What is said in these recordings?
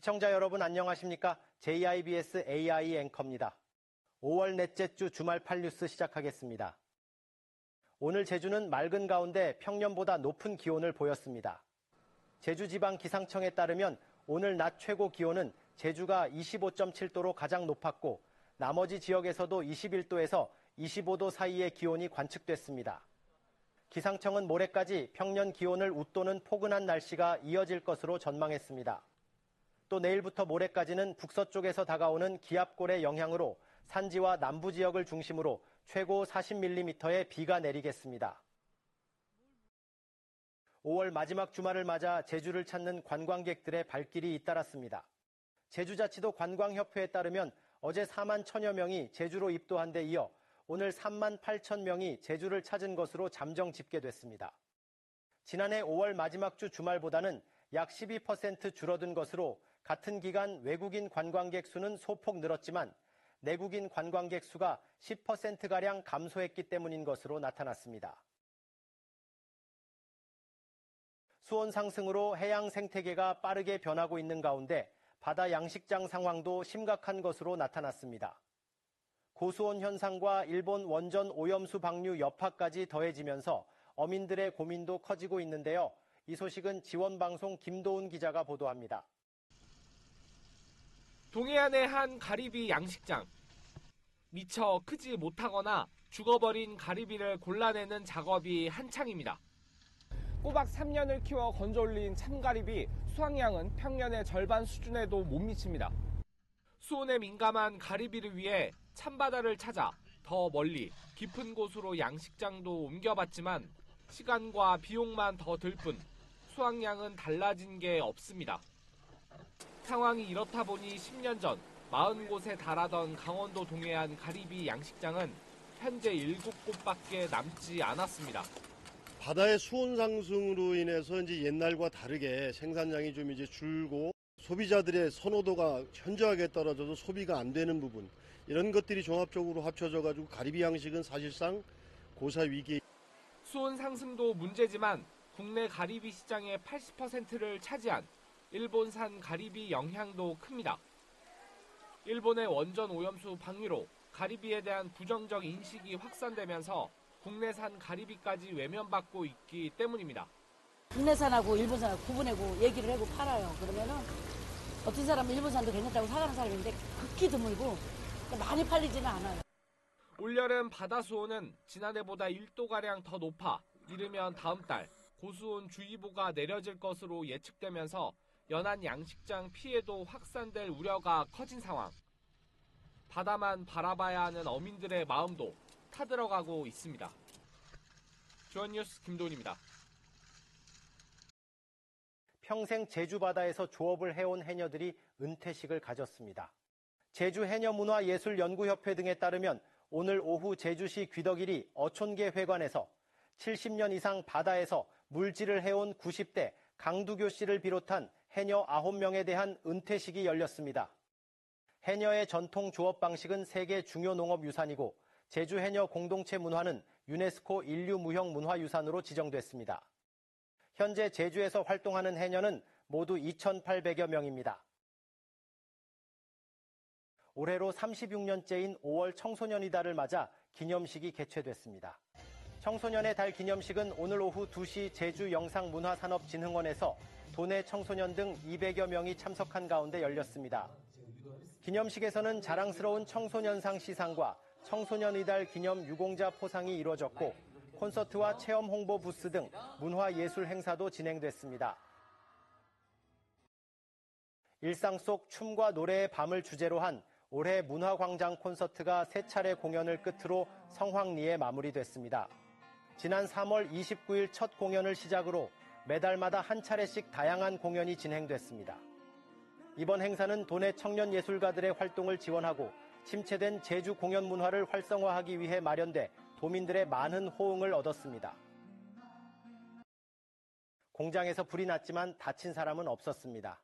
시청자 여러분 안녕하십니까? JIBS AI 앵커입니다. 5월 넷째 주 주말 8뉴스 시작하겠습니다. 오늘 제주는 맑은 가운데 평년보다 높은 기온을 보였습니다. 제주지방기상청에 따르면 오늘 낮 최고 기온은 제주가 25.7도로 가장 높았고 나머지 지역에서도 21도에서 25도 사이의 기온이 관측됐습니다. 기상청은 모레까지 평년 기온을 웃도는 포근한 날씨가 이어질 것으로 전망했습니다. 또 내일부터 모레까지는 북서쪽에서 다가오는 기압골의 영향으로 산지와 남부 지역을 중심으로 최고 40mm의 비가 내리겠습니다. 5월 마지막 주말을 맞아 제주를 찾는 관광객들의 발길이 잇따랐습니다. 제주자치도 관광협회에 따르면 어제 4만 1천여 명이 제주로 입도한 데 이어 오늘 3만 8천 명이 제주를 찾은 것으로 잠정 집계됐습니다. 지난해 5월 마지막 주 주말보다는 약 12% 줄어든 것으로 같은 기간 외국인 관광객 수는 소폭 늘었지만 내국인 관광객 수가 10%가량 감소했기 때문인 것으로 나타났습니다. 수온 상승으로 해양 생태계가 빠르게 변하고 있는 가운데 바다 양식장 상황도 심각한 것으로 나타났습니다. 고수온 현상과 일본 원전 오염수 방류 여파까지 더해지면서 어민들의 고민도 커지고 있는데요. 이 소식은 지원방송 김도훈 기자가 보도합니다. 동해안의 한 가리비 양식장. 미처 크지 못하거나 죽어버린 가리비를 골라내는 작업이 한창입니다. 꼬박 3년을 키워 건져 올린 참가리비 수확량은 평년의 절반 수준에도 못 미칩니다. 수온에 민감한 가리비를 위해 찬바다를 찾아 더 멀리 깊은 곳으로 양식장도 옮겨봤지만 시간과 비용만 더 들 뿐 수확량은 달라진 게 없습니다. 상황이 이렇다 보니 10년 전 40곳에 달하던 강원도 동해안 가리비 양식장은 현재 7곳밖에 남지 않았습니다. 바다의 수온 상승으로 인해서 이제 옛날과 다르게 생산량이 좀 이제 줄고 소비자들의 선호도가 현저하게 떨어져서 소비가 안 되는 부분, 이런 것들이 종합적으로 합쳐져 가지고 가리비 양식은 사실상 고사 위기에. 수온 상승도 문제지만 국내 가리비 시장의 80%를 차지한 일본산 가리비 영향도 큽니다. 일본의 원전 오염수 방류로 가리비에 대한 부정적 인식이 확산되면서 국내산 가리비까지 외면받고 있기 때문입니다. 국내산하고 일본산하고 구분하고 얘기를 하고 팔아요. 그러면은 어떤 사람은 일본산도 괜찮다고 사가는 사람이 있는데 극히 드물고 많이 팔리지는 않아요. 올여름 바다 수온은 지난해보다 1도가량 더 높아 이르면 다음 달 고수온 주의보가 내려질 것으로 예측되면서 연안 양식장 피해도 확산될 우려가 커진 상황. 바다만 바라봐야 하는 어민들의 마음도 타들어가고 있습니다. 주원뉴스 김도훈입니다. 평생 제주 바다에서 조업을 해온 해녀들이 은퇴식을 가졌습니다. 제주해녀문화예술연구협회 등에 따르면 오늘 오후 제주시 귀덕일이 어촌계 회관에서 70년 이상 바다에서 물질을 해온 90대 강두교 씨를 비롯한 해녀 9명에 대한 은퇴식이 열렸습니다. 해녀의 전통 조업 방식은 세계 중요 농업유산이고 제주 해녀 공동체 문화는 유네스코 인류무형문화유산으로 지정됐습니다. 현재 제주에서 활동하는 해녀는 모두 2,800여 명입니다. 올해로 36년째인 5월 청소년의 달을 맞아 기념식이 개최됐습니다. 청소년의 달 기념식은 오늘 오후 2시 제주영상문화산업진흥원에서 도내 청소년 등 200여 명이 참석한 가운데 열렸습니다. 기념식에서는 자랑스러운 청소년상 시상과 청소년의 달 기념 유공자 포상이 이뤄졌고 콘서트와 체험 홍보 부스 등 문화예술 행사도 진행됐습니다. 일상 속 춤과 노래의 밤을 주제로 한 올해 문화광장 콘서트가 3차례 공연을 끝으로 성황리에 마무리됐습니다. 지난 3월 29일 첫 공연을 시작으로 매달마다 한 차례씩 다양한 공연이 진행됐습니다. 이번 행사는 도내 청년 예술가들의 활동을 지원하고 침체된 제주 공연 문화를 활성화하기 위해 마련돼 도민들의 많은 호응을 얻었습니다. 공장에서 불이 났지만 다친 사람은 없었습니다.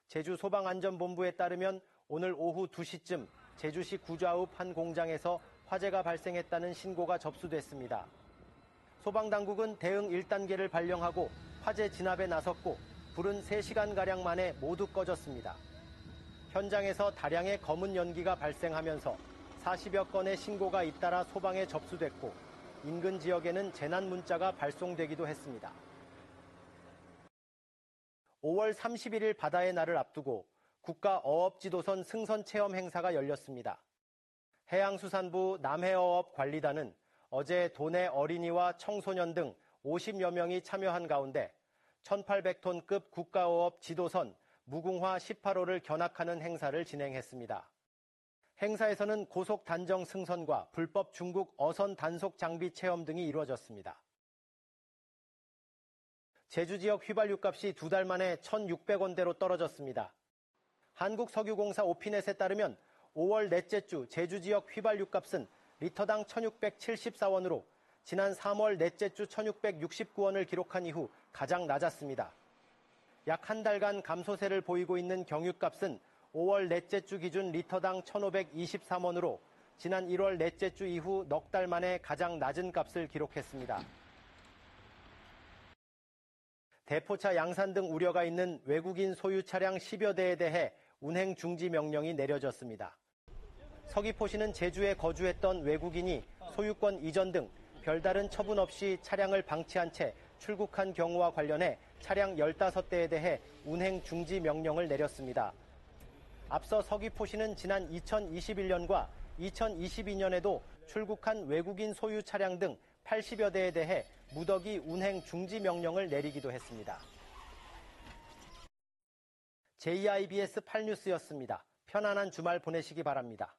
제주소방안전본부에 따르면 오늘 오후 2시쯤 제주시 구좌읍 한 공장에서 화재가 발생했다는 신고가 접수됐습니다. 소방당국은 대응 1단계를 발령하고 화재 진압에 나섰고 불은 3시간가량 만에 모두 꺼졌습니다. 현장에서 다량의 검은 연기가 발생하면서 40여 건의 신고가 잇따라 소방에 접수됐고 인근 지역에는 재난 문자가 발송되기도 했습니다. 5월 31일 바다의 날을 앞두고 국가어업지도선 승선체험 행사가 열렸습니다. 해양수산부 남해어업관리단은 어제 도내 어린이와 청소년 등 50여 명이 참여한 가운데 1800톤급 국가어업 지도선 무궁화 18호를 견학하는 행사를 진행했습니다. 행사에서는 고속 단정 승선과 불법 중국 어선 단속 장비 체험 등이 이루어졌습니다. 제주 지역 휘발유값이 2달 만에 1,600원대로 떨어졌습니다. 한국석유공사 오피넷에 따르면 5월 넷째 주 제주 지역 휘발유값은 리터당 1,674원으로 지난 3월 넷째 주 1,669원을 기록한 이후 가장 낮았습니다. 약 한 달간 감소세를 보이고 있는 경유값은 5월 넷째 주 기준 리터당 1,523원으로 지난 1월 넷째 주 이후 넉 달 만에 가장 낮은 값을 기록했습니다. 대포차 양산 등 우려가 있는 외국인 소유 차량 10여 대에 대해 운행 중지 명령이 내려졌습니다. 서귀포시는 제주에 거주했던 외국인이 소유권 이전 등 별다른 처분 없이 차량을 방치한 채 출국한 경우와 관련해 차량 15대에 대해 운행 중지 명령을 내렸습니다. 앞서 서귀포시는 지난 2021년과 2022년에도 출국한 외국인 소유 차량 등 80여 대에 대해 무더기 운행 중지 명령을 내리기도 했습니다. JIBS 8뉴스였습니다. 편안한 주말 보내시기 바랍니다.